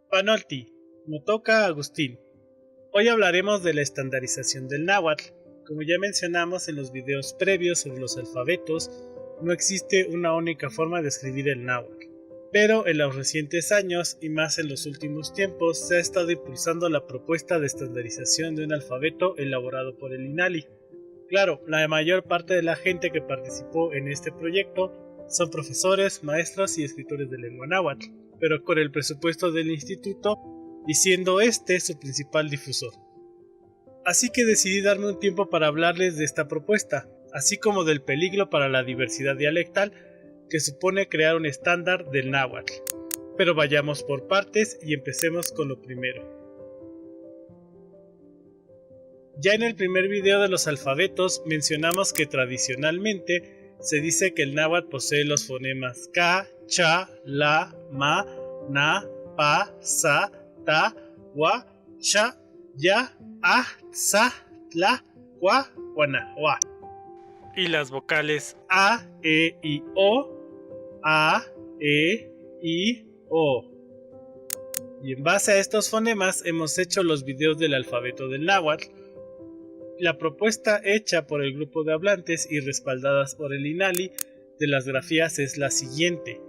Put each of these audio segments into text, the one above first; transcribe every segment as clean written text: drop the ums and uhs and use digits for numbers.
Panolti, Motoca Agustín. Hoy hablaremos de la estandarización del náhuatl. Como ya mencionamos en los videos previos sobre los alfabetos, no existe una única forma de escribir el náhuatl. Pero en los recientes años, y más en los últimos tiempos, se ha estado impulsando la propuesta de estandarización de un alfabeto elaborado por el INALI. Claro, la mayor parte de la gente que participó en este proyecto son profesores, maestros y escritores de lengua náhuatl, pero con el presupuesto del instituto y siendo este su principal difusor. Así que decidí darme un tiempo para hablarles de esta propuesta, así como del peligro para la diversidad dialectal que supone crear un estándar del náhuatl. Pero vayamos por partes y empecemos con lo primero. Ya en el primer video de los alfabetos mencionamos que tradicionalmente se dice que el náhuatl posee los fonemas ka, cha, la, ma, na, pa, sa, ta, wa, cha, ya, a, sa, tla, wa, wana, wa. Y las vocales a, e, i, o, a, e, i, o. Y en base a estos fonemas hemos hecho los videos del alfabeto del náhuatl. La propuesta hecha por el grupo de hablantes y respaldadas por el INALI de las grafías es la siguiente.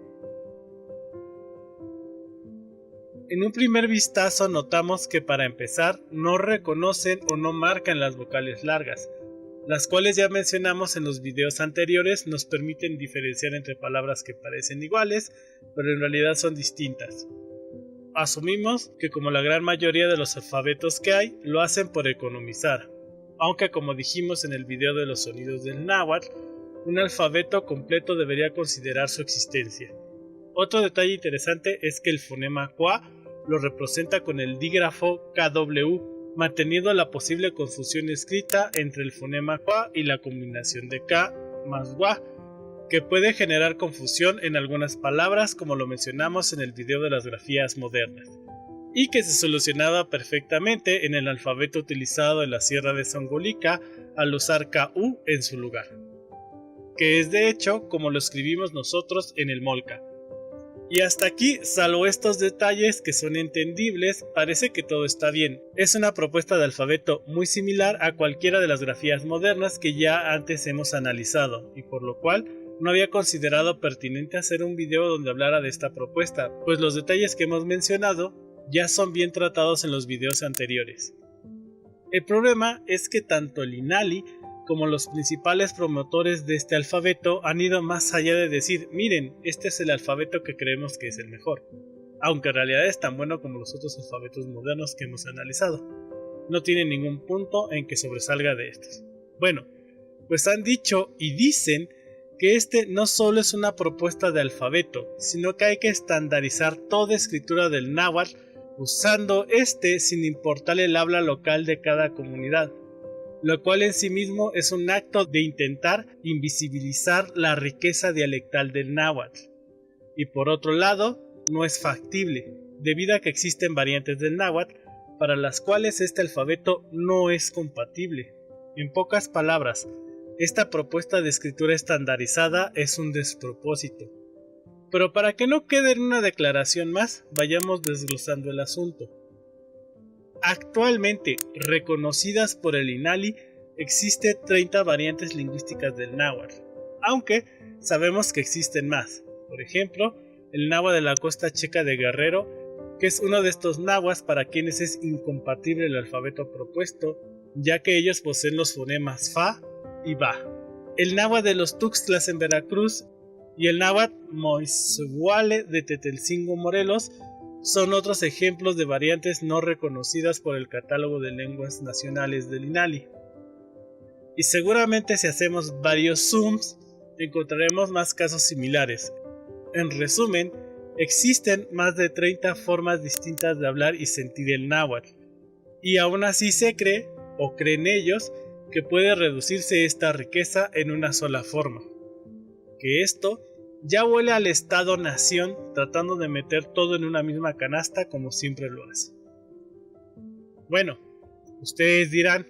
En un primer vistazo notamos que para empezar no reconocen o no marcan las vocales largas, las cuales ya mencionamos en los videos anteriores nos permiten diferenciar entre palabras que parecen iguales, pero en realidad son distintas. Asumimos que como la gran mayoría de los alfabetos que hay, lo hacen por economizar. Aunque como dijimos en el video de los sonidos del náhuatl, un alfabeto completo debería considerar su existencia. Otro detalle interesante es que el fonema qua lo representa con el dígrafo KW, manteniendo la posible confusión escrita entre el fonema qua y la combinación de K más wa, que puede generar confusión en algunas palabras como lo mencionamos en el video de las grafías modernas, y que se solucionaba perfectamente en el alfabeto utilizado en la Sierra de Songolica al usar KU en su lugar, que es de hecho como lo escribimos nosotros en el Molca. Y hasta aquí, salvo estos detalles que son entendibles, parece que todo está bien. Es una propuesta de alfabeto muy similar a cualquiera de las grafías modernas que ya antes hemos analizado, y por lo cual no había considerado pertinente hacer un video donde hablara de esta propuesta, pues los detalles que hemos mencionado ya son bien tratados en los videos anteriores. El problema es que tanto el INALI como los principales promotores de este alfabeto han ido más allá de decir, miren, este es el alfabeto que creemos que es el mejor, aunque en realidad es tan bueno como los otros alfabetos modernos que hemos analizado. No tiene ningún punto en que sobresalga de estos. Bueno, pues han dicho y dicen que este no solo es una propuesta de alfabeto, sino que hay que estandarizar toda escritura del náhuatl usando este sin importar el habla local de cada comunidad, lo cual en sí mismo es un acto de intentar invisibilizar la riqueza dialectal del náhuatl. Y por otro lado, no es factible, debido a que existen variantes del náhuatl para las cuales este alfabeto no es compatible. En pocas palabras, esta propuesta de escritura estandarizada es un despropósito. Pero para que no quede en una declaración más, vayamos desglosando el asunto. Actualmente, reconocidas por el INALI, existen 30 variantes lingüísticas del náhuatl, aunque sabemos que existen más. Por ejemplo, el náhuatl de la costa checa de Guerrero, que es uno de estos náhuatls para quienes es incompatible el alfabeto propuesto, ya que ellos poseen los fonemas fa y ba. El náhuatl de los Tuxtlas en Veracruz y el náhuatl Moixhuale de Tetelcingo, Morelos, son otros ejemplos de variantes no reconocidas por el catálogo de lenguas nacionales del INALI. Y seguramente si hacemos varios zooms, encontraremos más casos similares. En resumen, existen más de 30 formas distintas de hablar y sentir el náhuatl, y aún así se cree, o creen ellos, que puede reducirse esta riqueza en una sola forma. Que esto ya huele al Estado-nación tratando de meter todo en una misma canasta como siempre lo hace. Bueno, ustedes dirán,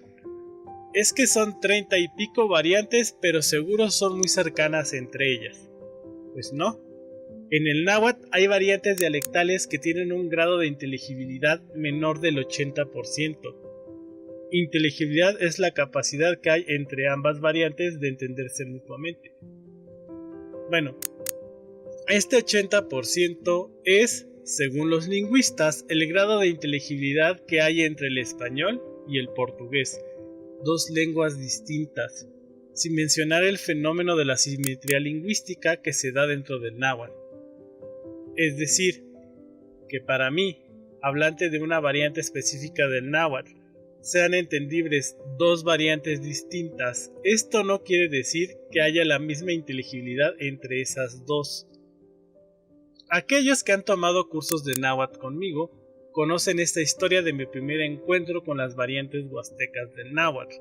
es que son 30 y pico variantes, pero seguro son muy cercanas entre ellas. Pues no. En el náhuatl hay variantes dialectales que tienen un grado de inteligibilidad menor del 80%. Inteligibilidad es la capacidad que hay entre ambas variantes de entenderse mutuamente. Bueno, este 80% es, según los lingüistas, el grado de inteligibilidad que hay entre el español y el portugués, dos lenguas distintas, sin mencionar el fenómeno de la simetría lingüística que se da dentro del náhuatl. Es decir, que para mí, hablante de una variante específica del náhuatl, sean entendibles dos variantes distintas, esto no quiere decir que haya la misma inteligibilidad entre esas dos. Aquellos que han tomado cursos de náhuatl conmigo conocen esta historia de mi primer encuentro con las variantes huastecas del náhuatl,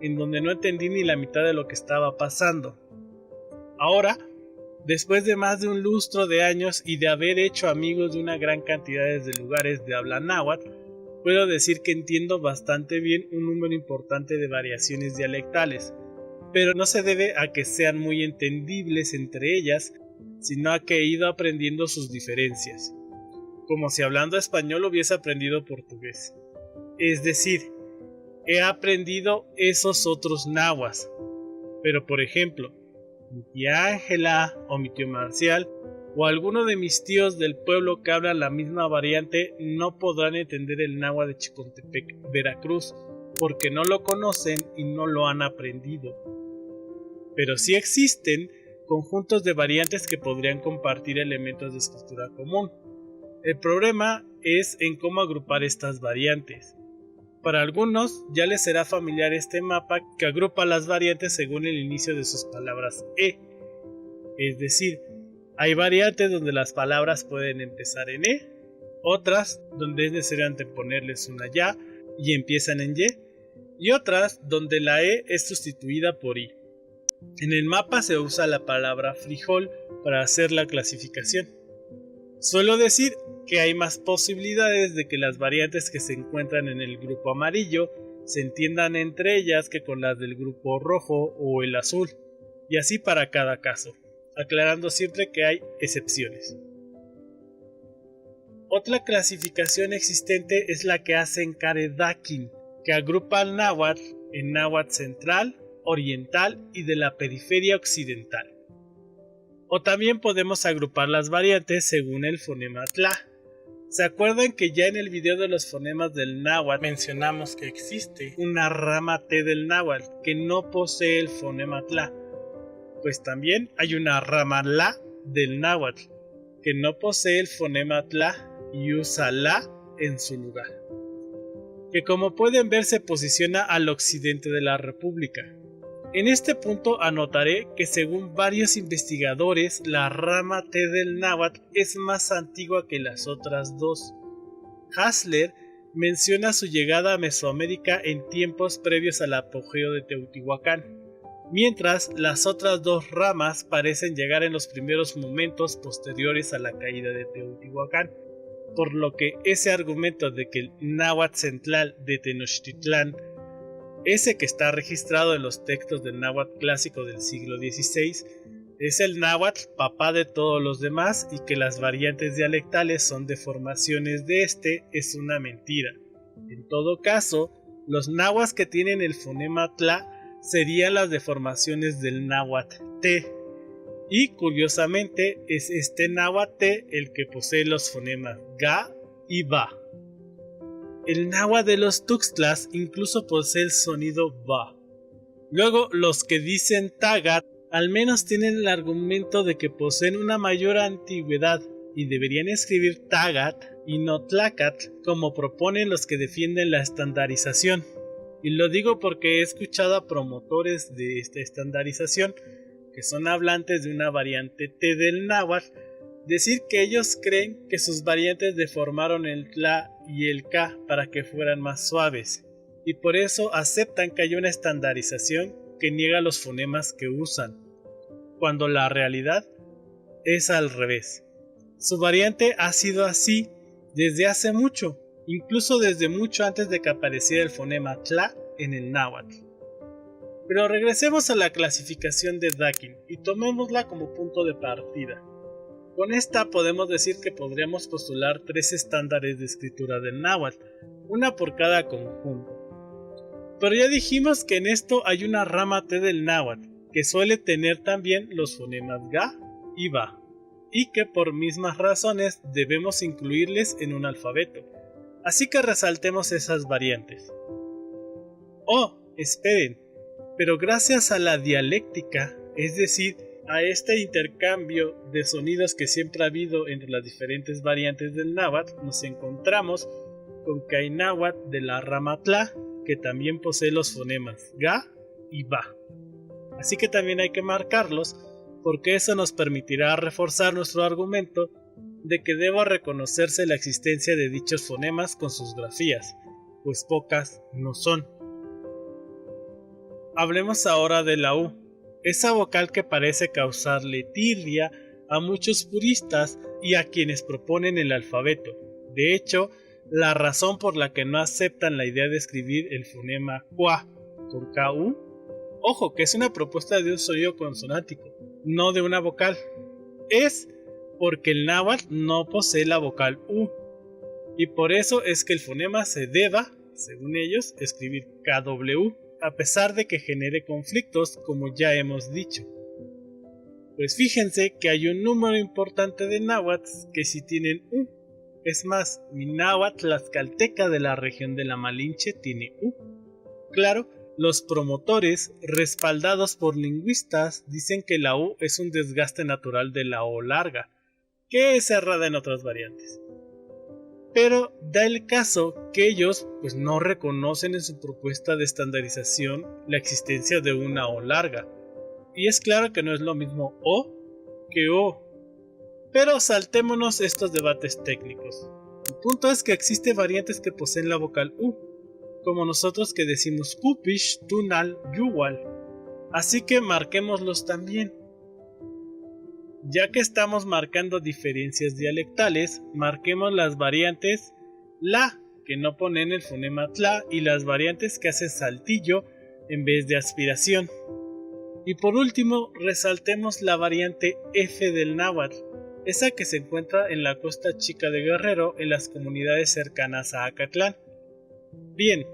en donde no entendí ni la mitad de lo que estaba pasando. Ahora, después de más de un lustro de años y de haber hecho amigos de una gran cantidad de lugares de habla náhuatl, puedo decir que entiendo bastante bien un número importante de variaciones dialectales, pero no se debe a que sean muy entendibles entre ellas, sino a que he ido aprendiendo sus diferencias, como si hablando español hubiese aprendido portugués. Es decir, he aprendido esos otros náhuatl, pero por ejemplo, mi tía Ángela o mi tío Marcial o alguno de mis tíos del pueblo que hablan la misma variante no podrán entender el náhuatl de Chicontepec, Veracruz, porque no lo conocen y no lo han aprendido. Pero sí existen conjuntos de variantes que podrían compartir elementos de escritura común. El problema es en cómo agrupar estas variantes. Para algunos ya les será familiar este mapa que agrupa las variantes según el inicio de sus palabras E. Es decir, hay variantes donde las palabras pueden empezar en E, otras donde es necesario anteponerles una ya y empiezan en y otras donde la E es sustituida por I. En el mapa se usa la palabra frijol para hacer la clasificación. Suelo decir que hay más posibilidades de que las variantes que se encuentran en el grupo amarillo se entiendan entre ellas que con las del grupo rojo o el azul, y así para cada caso, aclarando siempre que hay excepciones. Otra clasificación existente es la que hace Encare Dakin, que agrupa al náhuatl en náhuatl central, oriental y de la periferia occidental. O también podemos agrupar las variantes según el fonema tla. ¿Se acuerdan que ya en el video de los fonemas del náhuatl mencionamos que existe una rama T del náhuatl que no posee el fonema tla? Pues también hay una rama la del náhuatl que no posee el fonema tla y usa la en su lugar, que como pueden ver se posiciona al occidente de la república. En este punto anotaré que según varios investigadores la rama T del náhuatl es más antigua que las otras dos. Hassler menciona su llegada a Mesoamérica en tiempos previos al apogeo de Teotihuacán, mientras las otras dos ramas parecen llegar en los primeros momentos posteriores a la caída de Teotihuacán, por lo que ese argumento de que el náhuatl central de Tenochtitlán, ese que está registrado en los textos del náhuatl clásico del siglo XVI, es el náhuatl papá de todos los demás y que las variantes dialectales son deformaciones de este, es una mentira. En todo caso, los náhuatl que tienen el fonema tla serían las deformaciones del náhuatl T, y curiosamente es este náhuatl T el que posee los fonemas ga y ba. El náhuatl de los tuxtlas incluso posee el sonido ba. Luego, los que dicen tagat al menos tienen el argumento de que poseen una mayor antigüedad y deberían escribir tagat y no tlacat, como proponen los que defienden la estandarización. Y lo digo porque he escuchado a promotores de esta estandarización, que son hablantes de una variante T del náhuatl, decir que ellos creen que sus variantes deformaron el tla y el ka para que fueran más suaves, y por eso aceptan que hay una estandarización que niega los fonemas que usan, cuando la realidad es al revés. Su variante ha sido así desde hace mucho, incluso desde mucho antes de que apareciera el fonema tla en el náhuatl. Pero regresemos a la clasificación de Dakin y tomémosla como punto de partida. Con esta podemos decir que podríamos postular 3 estándares de escritura del náhuatl, una por cada conjunto. Pero ya dijimos que en esto hay una rama T del náhuatl, que suele tener también los fonemas ga y ba, y que por mismas razones debemos incluirles en un alfabeto. Así que resaltemos esas variantes. Oh, esperen, pero gracias a la dialéctica, es decir, a este intercambio de sonidos que siempre ha habido entre las diferentes variantes del náhuatl, nos encontramos con que hay náhuatl de la rama tla, que también posee los fonemas ga y ba. Así que también hay que marcarlos, porque eso nos permitirá reforzar nuestro argumento de que deba reconocerse la existencia de dichos fonemas con sus grafías, pues pocas no son. Hablemos ahora de la U, esa vocal que parece causarle tirria a muchos puristas y a quienes proponen el alfabeto. De hecho, la razón por la que no aceptan la idea de escribir el fonema QA con KU, ojo que es una propuesta de un sonido consonántico, no de una vocal, es porque el náhuatl no posee la vocal U, y por eso es que el fonema se deba, según ellos, escribir KW, a pesar de que genere conflictos, como ya hemos dicho. Pues fíjense que hay un número importante de náhuatl que sí tienen U. Es más, mi náhuatl tlaxcalteca de la región de la Malinche tiene U. Claro, los promotores, respaldados por lingüistas, dicen que la U es un desgaste natural de la O larga, que es cerrada en otras variantes. Pero da el caso que ellos pues no reconocen en su propuesta de estandarización la existencia de una O larga. Y es claro que no es lo mismo O que O. Pero saltémonos estos debates técnicos. El punto es que existen variantes que poseen la vocal U, como nosotros que decimos Kupish, Tunal, Yuwal. Así que marquémoslos también. Ya que estamos marcando diferencias dialectales, marquemos las variantes la, que no ponen el fonema tla, y las variantes que hacen saltillo en vez de aspiración. Y por último, resaltemos la variante F del náhuatl, esa que se encuentra en la costa chica de Guerrero, en las comunidades cercanas a Acatlán. Bien,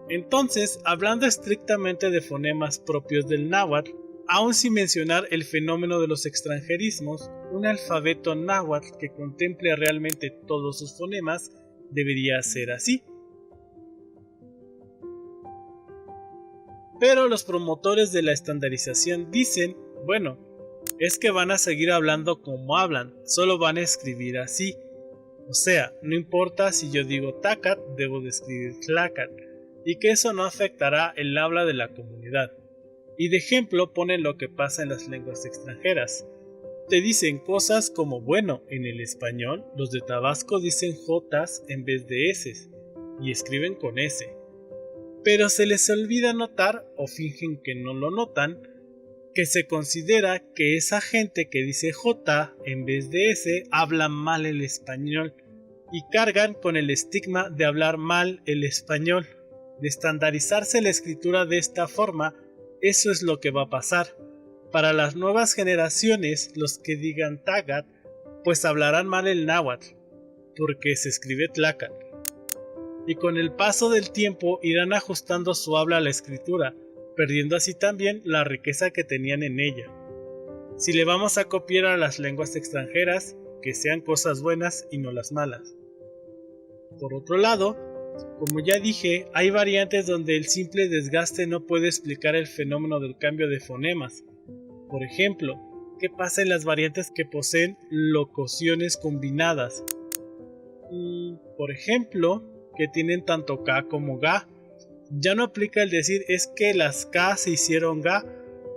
entonces, hablando estrictamente de fonemas propios del náhuatl, aún sin mencionar el fenómeno de los extranjerismos, un alfabeto náhuatl que contemple realmente todos sus fonemas debería ser así. Pero los promotores de la estandarización dicen, bueno, es que van a seguir hablando como hablan, solo van a escribir así. O sea, no importa si yo digo tacat, debo de escribir tlacat, y que eso no afectará el habla de la comunidad. Y de ejemplo ponen lo que pasa en las lenguas extranjeras. Te dicen cosas como, bueno, en el español los de Tabasco dicen jotas en vez de eses, y escriben con S. Pero se les olvida notar, o fingen que no lo notan, que se considera que esa gente que dice J en vez de S habla mal el español y cargan con el estigma de hablar mal el español. De estandarizarse la escritura de esta forma, eso es lo que va a pasar. Para las nuevas generaciones, los que digan Tagat, pues hablarán mal el náhuatl, porque se escribe tlacat. Y con el paso del tiempo irán ajustando su habla a la escritura, perdiendo así también la riqueza que tenían en ella. Si le vamos a copiar a las lenguas extranjeras, que sean cosas buenas y no las malas. Por otro lado, como ya dije, hay variantes donde el simple desgaste no puede explicar el fenómeno del cambio de fonemas. Por ejemplo, ¿qué pasa en las variantes que poseen locuciones combinadas? Por ejemplo, que tienen tanto K como Ga. Ya no aplica el decir es que las K se hicieron Ga,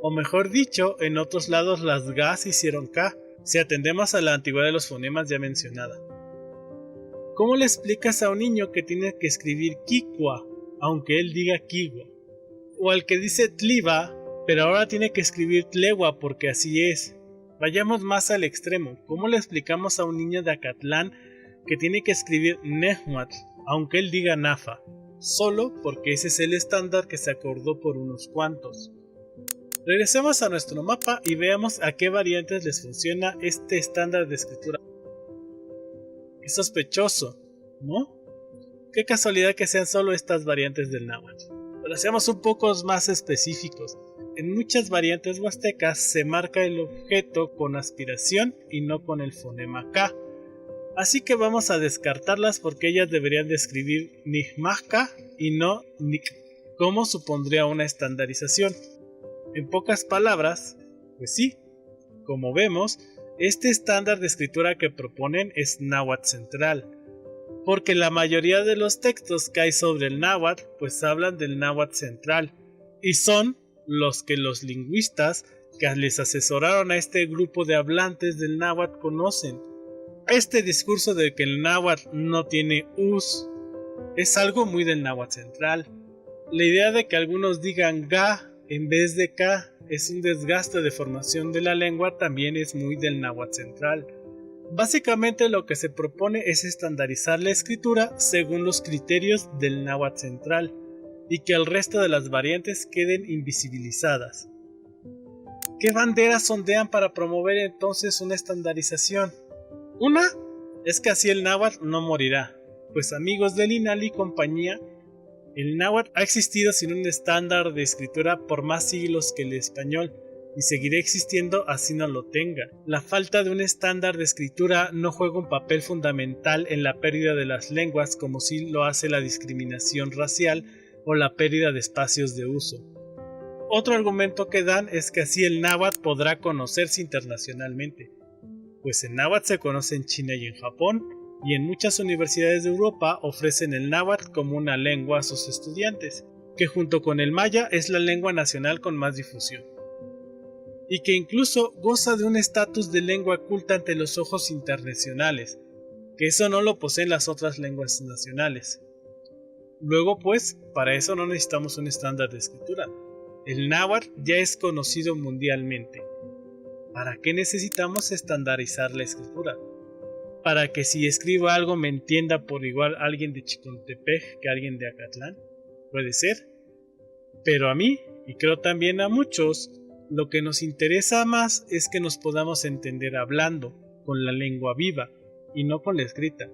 o mejor dicho, en otros lados las Ga se hicieron K, si atendemos a la antigüedad de los fonemas ya mencionada. ¿Cómo le explicas a un niño que tiene que escribir Kikwa, aunque él diga Kiwa? O al que dice Tliva, pero ahora tiene que escribir Tlewa porque así es. Vayamos más al extremo. ¿Cómo le explicamos a un niño de Acatlán que tiene que escribir Nehuatl, aunque él diga Nafa? solo porque ese es el estándar que se acordó por unos cuantos. Regresemos a nuestro mapa y veamos a qué variantes les funciona este estándar de escritura. Es sospechoso, ¿no? Qué casualidad que sean solo estas variantes del náhuatl. Pero seamos un poco más específicos. En muchas variantes huastecas se marca el objeto con aspiración y no con el fonema K. Así que vamos a descartarlas porque ellas deberían de escribir Nijmajka y no Nik, como supondría una estandarización. En pocas palabras, pues sí, como vemos, este estándar de escritura que proponen es náhuatl central, porque la mayoría de los textos que hay sobre el náhuatl pues hablan del náhuatl central, y son los que los lingüistas que les asesoraron a este grupo de hablantes del náhuatl conocen. Este discurso de que el náhuatl no tiene us es algo muy del náhuatl central. La idea de que algunos digan ga en vez de K es un desgaste de formación de la lengua también es muy del náhuatl central. Básicamente lo que se propone es estandarizar la escritura según los criterios del náhuatl central y que el resto de las variantes queden invisibilizadas. ¿Qué banderas ondean para promover entonces una estandarización? Una es que así el náhuatl no morirá, pues amigos del INAL y compañía, el náhuatl ha existido sin un estándar de escritura por más siglos que el español y seguirá existiendo así no lo tenga. La falta de un estándar de escritura no juega un papel fundamental en la pérdida de las lenguas como sí lo hace la discriminación racial o la pérdida de espacios de uso. Otro argumento que dan es que así el náhuatl podrá conocerse internacionalmente, pues el náhuatl se conoce en China y en Japón, y en muchas universidades de Europa ofrecen el náhuatl como una lengua a sus estudiantes, que junto con el maya es la lengua nacional con más difusión, y que incluso goza de un estatus de lengua culta ante los ojos internacionales, que eso no lo poseen las otras lenguas nacionales. Luego pues, para eso no necesitamos un estándar de escritura. El náhuatl ya es conocido mundialmente. ¿Para qué necesitamos estandarizar la escritura? ¿Para que si escribo algo me entienda por igual alguien de Chicontepec que alguien de Acatlán? Puede ser. Pero a mí, y creo también a muchos, lo que nos interesa más es que nos podamos entender hablando, con la lengua viva, y no con la escrita.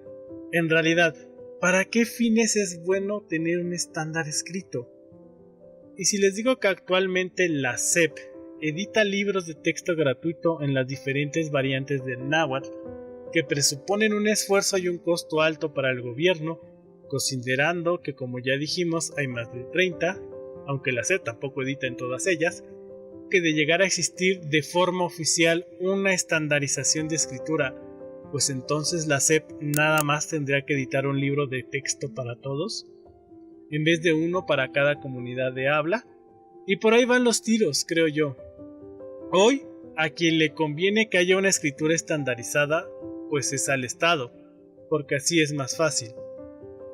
En realidad, ¿para qué fines es bueno tener un estándar escrito? Y si les digo que actualmente la SEP edita libros de texto gratuito en las diferentes variantes del náhuatl, que presuponen un esfuerzo y un costo alto para el gobierno, considerando que como ya dijimos hay más de 30, aunque la SEP tampoco edita en todas ellas, que de llegar a existir de forma oficial una estandarización de escritura, pues entonces la SEP nada más tendría que editar un libro de texto para todos, en vez de uno para cada comunidad de habla, y por ahí van los tiros, creo yo. Hoy, a quien le conviene que haya una escritura estandarizada, pues es al Estado, porque así es más fácil.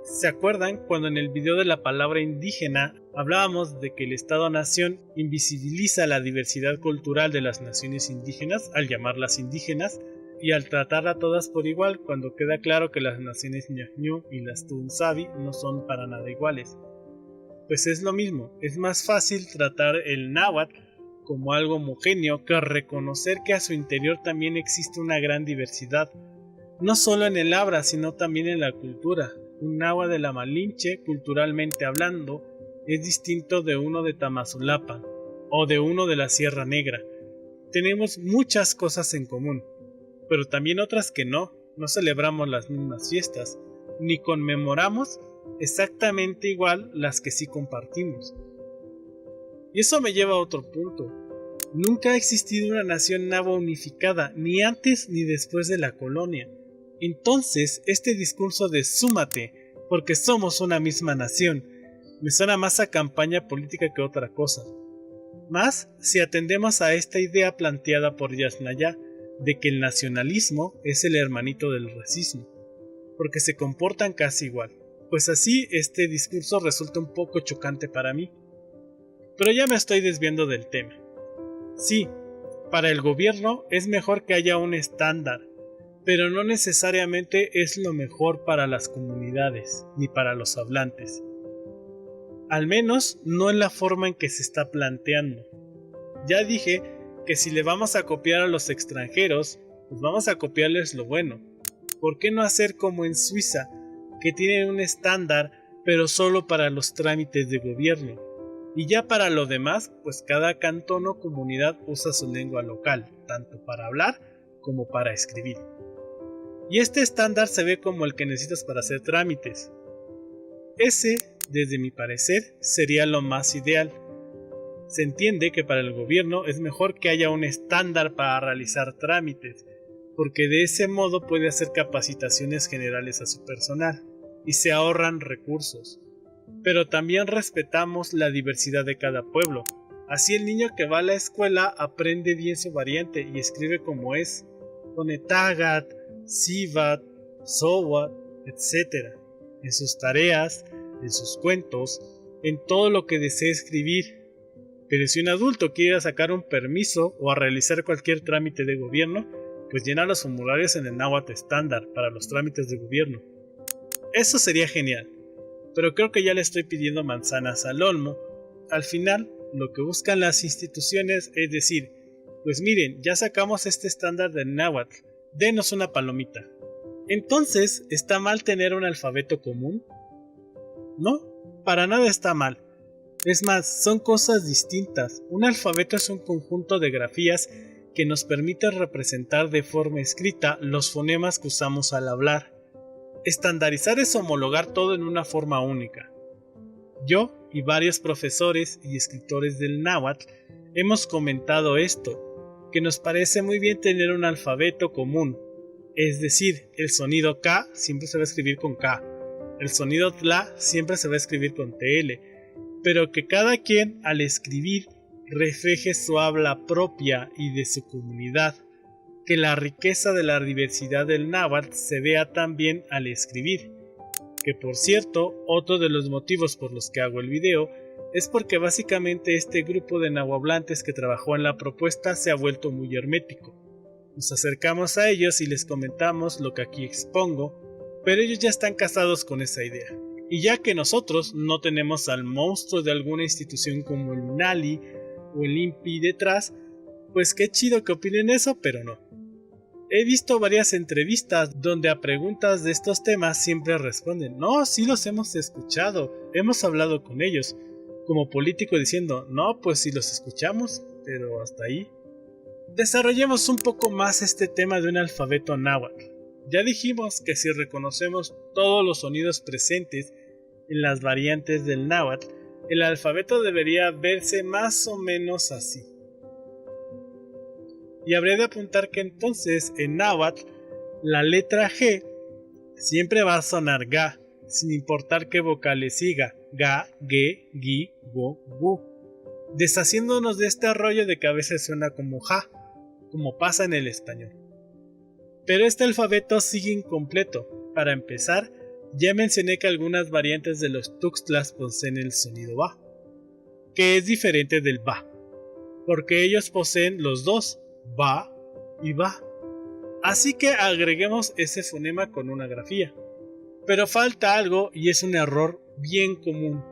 ¿Se acuerdan cuando en el video de la palabra indígena hablábamos de que el Estado-nación invisibiliza la diversidad cultural de las naciones indígenas al llamarlas indígenas y al tratar a todas por igual cuando queda claro que las naciones ñañú y las tunsavi no son para nada iguales? Pues es lo mismo, es más fácil tratar el náhuatl como algo homogéneo que reconocer que a su interior también existe una gran diversidad, no solo en el habla sino también en la cultura. Un náhuatl de la Malinche, culturalmente hablando, es distinto de uno de Tamazulapan o de uno de la Sierra Negra. Tenemos muchas cosas en común, pero también otras que no celebramos las mismas fiestas, ni conmemoramos exactamente igual las que sí compartimos. Y eso me lleva a otro punto. Nunca ha existido una nación nahua unificada, ni antes ni después de la colonia. Entonces, este discurso de súmate, porque somos una misma nación, me suena más a campaña política que otra cosa. Más si atendemos a esta idea planteada por Yasnaya de que el nacionalismo es el hermanito del racismo, porque se comportan casi igual. Pues así este discurso resulta un poco chocante para mí. Pero ya me estoy desviando del tema. Sí, para el gobierno es mejor que haya un estándar, pero no necesariamente es lo mejor para las comunidades ni para los hablantes. al menos no en la forma en que se está planteando. Ya dije que si le vamos a copiar a los extranjeros, pues vamos a copiarles lo bueno. ¿Por qué no hacer como en Suiza, que tienen un estándar, pero solo para los trámites de gobierno? Y ya para lo demás, pues cada cantón o comunidad usa su lengua local, tanto para hablar como para escribir. Y este estándar se ve como el que necesitas para hacer trámites. Ese, desde mi parecer, sería lo más ideal. Se entiende que para el gobierno es mejor que haya un estándar para realizar trámites, porque de ese modo puede hacer capacitaciones generales a su personal y se ahorran recursos. Pero también respetamos la diversidad de cada pueblo. Así el niño que va a la escuela aprende bien su variante y escribe como es, pone Tagat, Sivat, Sowat, etc. en sus tareas, en sus cuentos, en todo lo que desee escribir. Pero si un adulto quiere sacar un permiso o a realizar cualquier trámite de gobierno, pues llena los formularios en el náhuatl estándar para los trámites de gobierno. Eso sería genial, pero creo que ya le estoy pidiendo manzanas al olmo. Al final, lo que buscan las instituciones es decir, pues miren, ya sacamos este estándar del náhuatl, denos una palomita. Entonces, ¿está mal tener un alfabeto común? No, para nada está mal. Es más, son cosas distintas. Un alfabeto es un conjunto de grafías que nos permite representar de forma escrita los fonemas que usamos al hablar. Estandarizar es homologar todo en una forma única. Yo y varios profesores y escritores del náhuatl hemos comentado esto, que nos parece muy bien tener un alfabeto común, es decir, el sonido K siempre se va a escribir con K, el sonido TLA siempre se va a escribir con TL, pero que cada quien al escribir refleje su habla propia y de su comunidad, que la riqueza de la diversidad del náhuatl se vea también al escribir, que por cierto, otro de los motivos por los que hago el video es porque básicamente este grupo de nahuablantes que trabajó en la propuesta se ha vuelto muy hermético. Nos acercamos a ellos y les comentamos lo que aquí expongo, pero ellos ya están casados con esa idea. Y ya que nosotros no tenemos al monstruo de alguna institución como el NALI o el INPI detrás, pues qué chido que opinen eso, pero no. He visto varias entrevistas donde a preguntas de estos temas siempre responden, no, sí los hemos escuchado, hemos hablado con ellos, como político diciendo, no, pues sí los escuchamos, pero hasta ahí. Desarrollemos un poco más este tema de un alfabeto náhuatl. Ya dijimos que si reconocemos todos los sonidos presentes en las variantes del náhuatl, el alfabeto debería verse más o menos así. Y habría de apuntar que entonces en náhuatl la letra G siempre va a sonar ga, sin importar qué vocales siga, ga, ge, gi, go, gu, deshaciéndonos de este rollo de que a veces suena como ja, como pasa en el español. Pero este alfabeto sigue incompleto. Para empezar, ya mencioné que algunas variantes de los tuxtlas poseen el sonido ba, que es diferente del ba, porque ellos poseen los dos, ba y ba. Así que agreguemos ese fonema con una grafía. Pero falta algo y es un error bien común.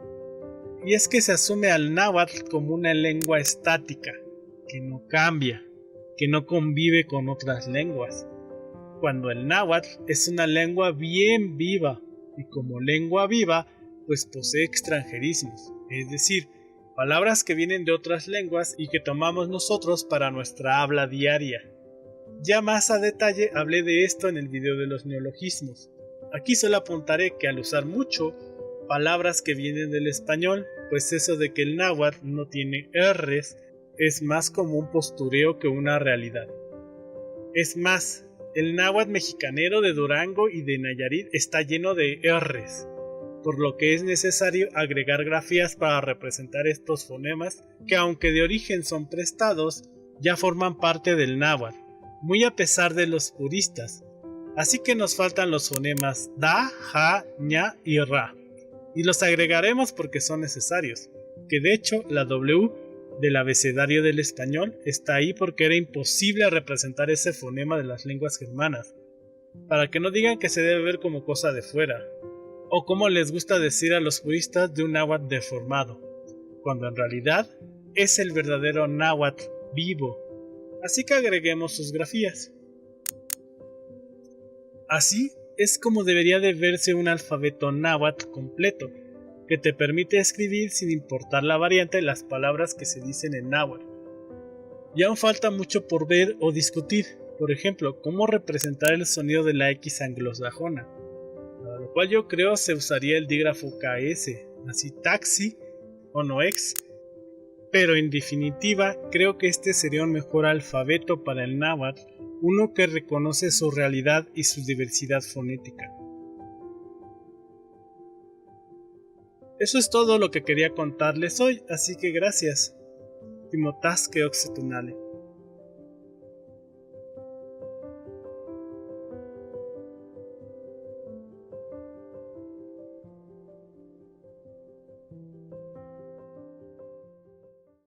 Y es que se asume al náhuatl como una lengua estática, que no cambia, que no convive con otras lenguas, cuando el náhuatl es una lengua bien viva, y como lengua viva, pues posee extranjerismos, es decir, palabras que vienen de otras lenguas y que tomamos nosotros para nuestra habla diaria. Ya más a detalle hablé de esto en el video de los neologismos. Aquí solo apuntaré que al usar mucho palabras que vienen del español, pues eso de que el náhuatl no tiene R's es más como un postureo que una realidad. Es más, el náhuatl mexicanero de Durango y de Nayarit está lleno de R's, por lo que es necesario agregar grafías para representar estos fonemas que aunque de origen son prestados, ya forman parte del náhuatl, muy a pesar de los puristas. Así que nos faltan los fonemas da, ja, ña y ra, y los agregaremos porque son necesarios, que de hecho la W del abecedario del español está ahí porque era imposible representar ese fonema de las lenguas germanas, para que no digan que se debe ver como cosa de fuera. o como les gusta decir a los puristas, de un náhuatl deformado, cuando en realidad es el verdadero náhuatl vivo. Así que agreguemos sus grafías. Así es como debería de verse un alfabeto náhuatl completo, que te permite escribir sin importar la variante de las palabras que se dicen en náhuatl. Y aún falta mucho por ver o discutir, por ejemplo, cómo representar el sonido de la X anglosajona, para lo cual yo creo se usaría el dígrafo KS, así taxi o no ex, pero en definitiva creo que este sería un mejor alfabeto para el náhuatl, uno que reconoce su realidad y su diversidad fonética. Eso es todo lo que quería contarles hoy, así que gracias. Timotasque Oxetunale.